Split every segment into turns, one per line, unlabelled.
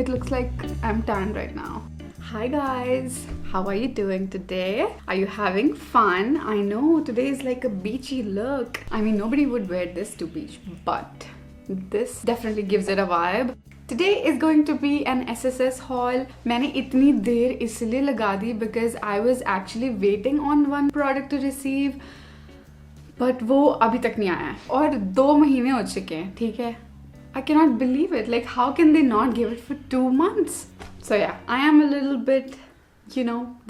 It looks like I'm tan right now. Hi guys, how are you doing today? Are you having fun? I know today is like a beachy look. I mean, nobody would wear this to beach, but this definitely gives it a vibe. Today is going to be an SSS haul. मैंने इतनी देर इसलिए लगा दी because I was actually waiting on one product to receive, but वो अभी तक नहीं आया है और 2 महीने हो चुके हैं, ठीक है? I cannot believe it. Like, how can they not give it for 2 months? So yeah, I am a little bit,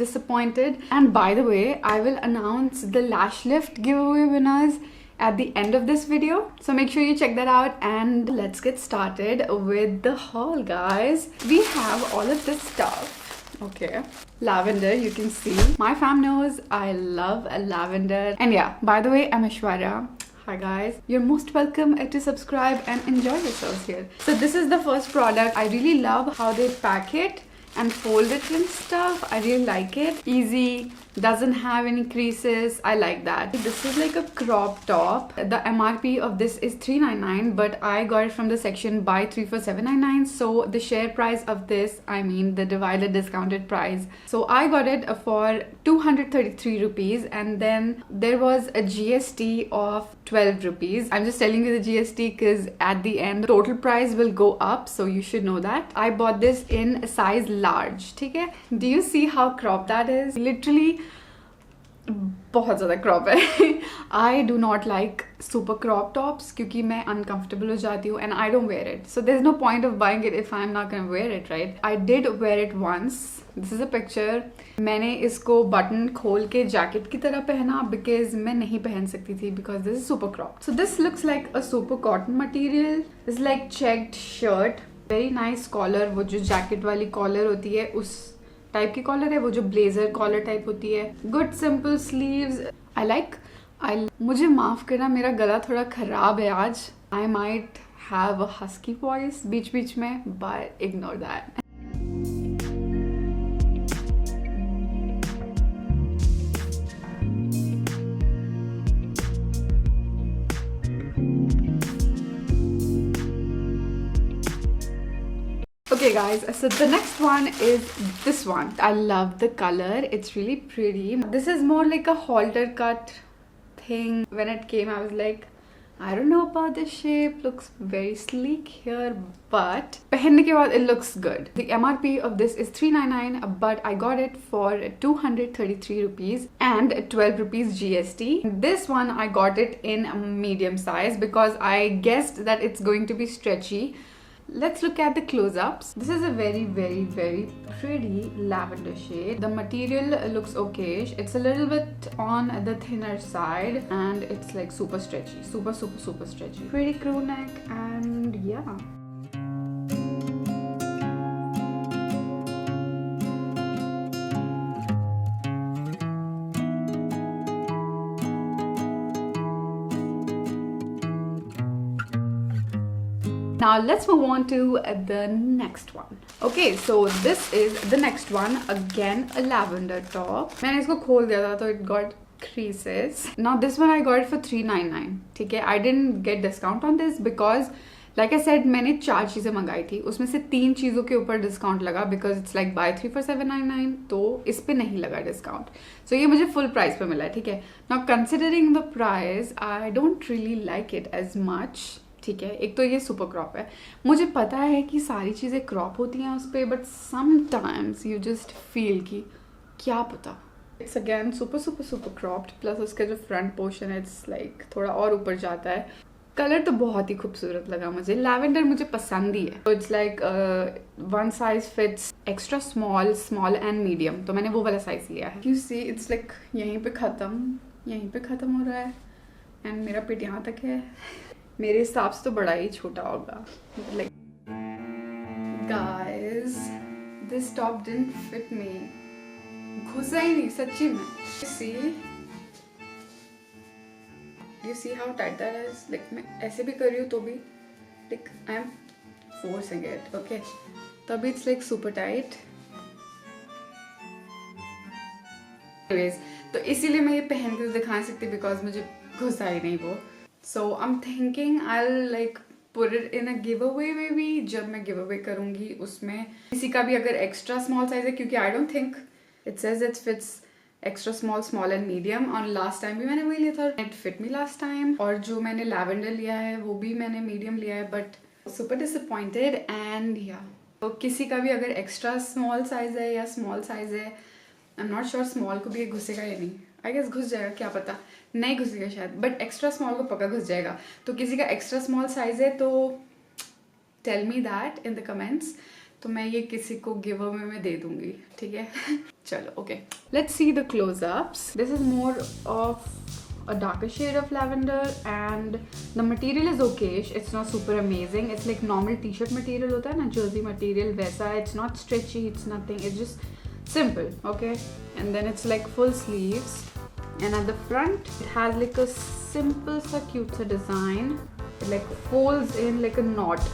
disappointed. And by the way, I will announce the lash lift giveaway winners at the end of this video. So make sure you check that out and let's get started with the haul, guys. We have all of this stuff. Okay. Lavender, you can see. My fam knows I love lavender. And yeah, by the way, I'm Aishwarya. Hi guys, you're most welcome to subscribe and enjoy yourselves here. So this is the first product. I really love how they pack it and fold it and stuff. I really like it. Easy, doesn't have any creases. I like that. This is like a crop top. The MRP of this is $399, but I got it from the section buy 3 for $799. So the share price of this, I mean the divided discounted price. So I got it for 233 rupees, and then there was a GST of 12 rupees. I'm just telling you the GST because at the end the total price will go up, so you should know that. I bought this in size large. Okay, do you see how cropped that is? Literally बहुत ज़्यादा crop है. I do not like super crop tops क्योंकि मैं uncomfortable हो जाती हूँ and I don't wear it. So there's no point of buying it if I'm not gonna wear it, right? I did wear it once. This is a picture. मैंने इसको button खोल के jacket की तरह पहना because मैं नहीं पहन सकती थी because this is super cropped. So this looks like a super cotton material. This is like checked shirt. Very nice collar. वो जो जैकेट वाली कॉलर होती है उस टाइप की कॉलर है, वो जो ब्लेजर कॉलर टाइप होती है. Good simple sleeves. आई मुझे माफ करना, मेरा गला थोड़ा खराब है आज. I might have a husky voice बीच बीच में, but ignore that. Okay guys, so the next one is this one. I love the color. It's really pretty. This is more like a halter cut thing. When it came, I was like, I don't know about this shape. Looks very sleek here, but पहनने के बाद it looks good. The MRP of this is $399, but I got it for 233 rupees and 12 rupees GST. This one I got it in medium size because I guessed that it's going to be stretchy. Let's look at the close-ups. This is a very, very, very pretty lavender shade. The material looks okayish. It's a little bit on the thinner side and it's like super stretchy. Super, super, super stretchy. Pretty crew neck and yeah. Now let's move on to the next one. Okay, so this is the next one. Again, a lavender top. मैंने इसको खोल दिया था तो it got creases. Now this one I got it for $399. ठीक है, I didn't get discount on this because like I said, मैंने 4 चीज़ें मंगाई थी, उसमें से 3 चीज़ों के ऊपर डिस्काउंट लगा because it's like buy 3 for $799. तो इस पे नहीं लगा डिस्काउंट, so ये मुझे फुल प्राइस पे मिला है. ठीक है, now considering the price, I don't really like it as much. ठीक है, एक तो ये सुपर क्रॉप है. मुझे पता है कि सारी चीज़ें क्रॉप होती हैं उस पर, but sometimes you just feel कि क्या पता. It's again super super super cropped, plus उसका जो फ्रंट पोर्शन है इट्स लाइक थोड़ा और ऊपर जाता है. कलर तो बहुत ही खूबसूरत लगा मुझे. लैवेंडर मुझे पसंद ही है. तो it's like one size fits extra small, small and medium. तो मैंने वो वाला साइज लिया है. यू सी इट्स लाइक यहीं पे ख़त्म हो रहा है एंड मेरा पेट यहाँ तक है. मेरे हिसाब से तो बड़ा ही छोटा होगा. Like guys, this top didn't fit me. घुसा ही नहीं सच्ची में. You see how tight that is? Like मैं ऐसे भी कर रही हूँ तो भी like I am forcing it. Okay, तभी it's like super tight. Anyways, तो इसीलिए मैं ये पहन के दिखा सकती because मुझे घुसा ही नहीं वो. So I'm thinking I'll like put it in a giveaway maybe. जब मैं giveaway करूँगी उसमें किसी का भी अगर extra small size है, क्योंकि I don't think it says it fits extra small, small and medium, और last time भी मैंने वही लिया था, it fit me last time, और जो मैंने lavender लिया है वो भी मैंने medium लिया है, but super disappointed and yeah. तो किसी का भी अगर extra small size है या small size है, I'm not sure small को भी घुसेगा या नहीं, I guess घुस जाएगा, क्या पता, नहीं घुसेगा शायद, but extra small को पक्का घुस जाएगा. तो किसी का extra small size है तो tell me that in the comments, तो मैं ये किसी को गिव अवे में दे दूंगी, ठीक है. चलो okay, let's see the close-ups. This is more of a darker shade of lavender and the material is okayish. It's not super amazing. It's like normal t-shirt material होता है ना, jersey material वैसा. It's not stretchy, it's nothing. It's just simple, okay? And then it's like full sleeves, and at the front it has like a simple सा cute सा design. It like folds in like a knot.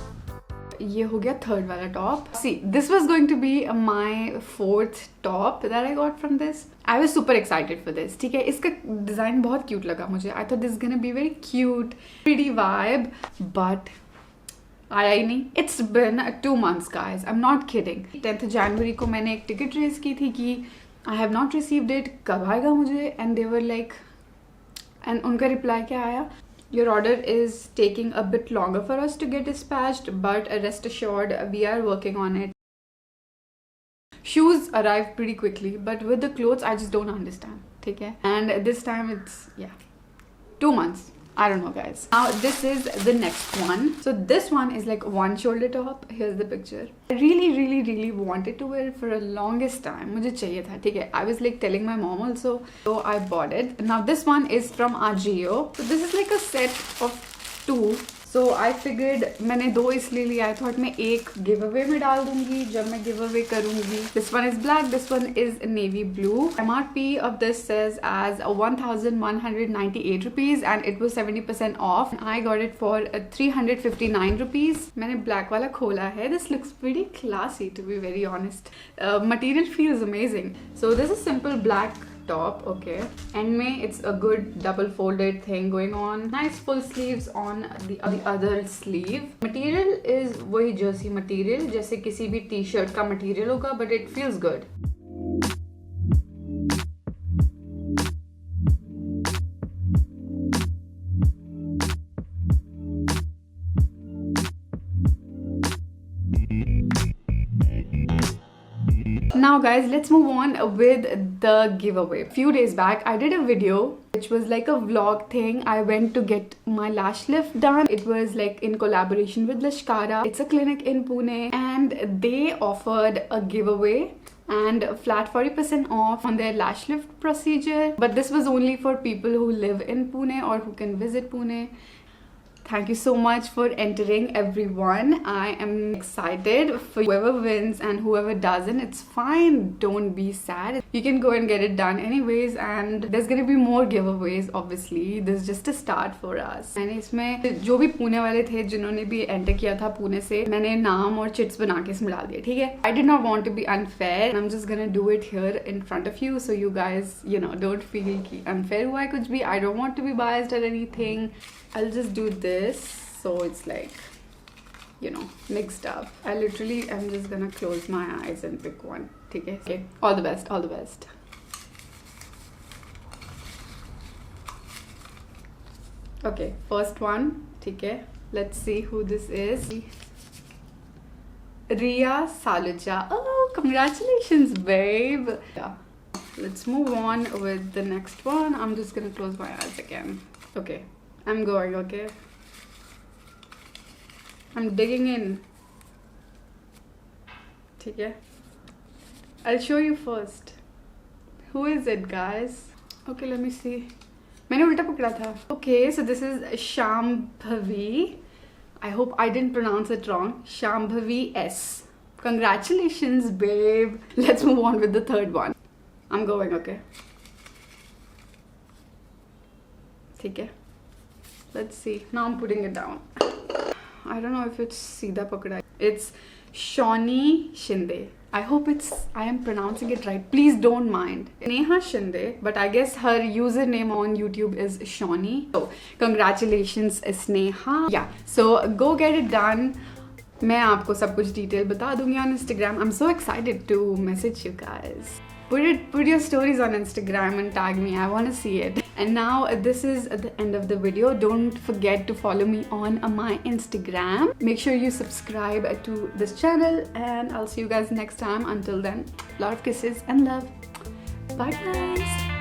ये हो गया third वाला top. See, this was going to be my fourth top that I got from this. I was super excited for this. ठीक है, इसका design बहुत cute लगा मुझे. I thought this is gonna be very cute, pretty vibe, but आया ही नहीं. It's been 2 months, guys. I'm not kidding. 10th January को मैंने एक टिकट रेज की थी कि I have not received it. कब आएगा मुझे? And they were like, and उनका रिप्लाई क्या आया? Your order is taking a bit longer for us to get dispatched, but rest assured, we are working on it. Shoes arrived pretty quickly, but with the clothes, I just don't understand. Okay? And this time it's, yeah, 2 months. I don't know, guys. Now this is the next one. So this one is like one shoulder top. Here's the picture. I really wanted to wear it for a longest time. मुझे चाहिए था, ठीक है. I was like telling my mom also, so I bought it. Now this one is from Ajio. So this is like a set of 2. So I figured मैंने 2 इसलिए लिया. I thought मैं एक giveaway में डाल दूंगी जब मैं giveaway करूंगी. This one is black. This one is navy blue. MRP of this says as 1,198 rupees and it was 70% off. I got it for 359 rupees. मैंने black वाला खोला है. This looks pretty classy, to be very honest. Material feels amazing. So this is simple black top, okay, and it's a good double folded thing going on. Nice full sleeves on the other sleeve. Material is वही jersey material जैसे किसी भी t-shirt का material होगा, but it feels good. Now guys, let's move on with the giveaway. A few days back I did a video which was like a vlog thing. I went to get my lash lift done. It was like in collaboration with Lashkara. It's a clinic in Pune and they offered a giveaway and flat 40% off on their lash lift procedure, but this was only for people who live in Pune or who can visit Pune. Thank you so much for entering, everyone. I am excited for whoever wins and whoever doesn't. It's fine. Don't be sad. You can go and get it done anyways, and there's gonna be more giveaways. Obviously, this is just a start for us. मैंने इसमें जो भी पुणे वाले थे जिन्होंने भी enter किया था पुणे से, मैंने नाम और चिट्स बना के इसमें डाल दिए, ठीक है. I did not want to be unfair. I'm just gonna do it here in front of you, so you guys, you know, don't feel कि unfair हुआ है कुछ भी. I don't want to be biased or anything. I'll just do this so it's like, you know, mixed up. I literally am just gonna close my eyes and pick one. Okay, all the best, all the best. Okay, first one. Okay, let's see who this is. Ria Saluja. Oh, congratulations, babe. Yeah, let's move on with the next one. I'm just gonna close my eyes again. Okay, I'm going, okay? I'm digging in. Okay? I'll show you first. Who is it, guys? Okay, let me see. मैंने उल्टा पकड़ा था. Okay, so this is Shambhavi. I hope I didn't pronounce it wrong. Shambhavi S. Congratulations, babe. Let's move on with the third one. I'm going, okay? ठीक है. Let's see. Now I'm putting it down. I don't know if it's Seedha Pakda. It's Shawnee Shinde. I hope I am pronouncing it right. Please don't mind. Neha Shinde, but I guess her username on YouTube is Shawnee. So congratulations, Sneha. Yeah, so go get it done. मैं आपको सब कुछ detail बता दूंगी on Instagram. I'm so excited to message you guys. Put your stories on Instagram and tag me. I want to see it. And now this is at the end of the video. Don't forget to follow me on my Instagram. Make sure you subscribe to this channel, and I'll see you guys next time. Until then, a lot of kisses and love. Bye guys.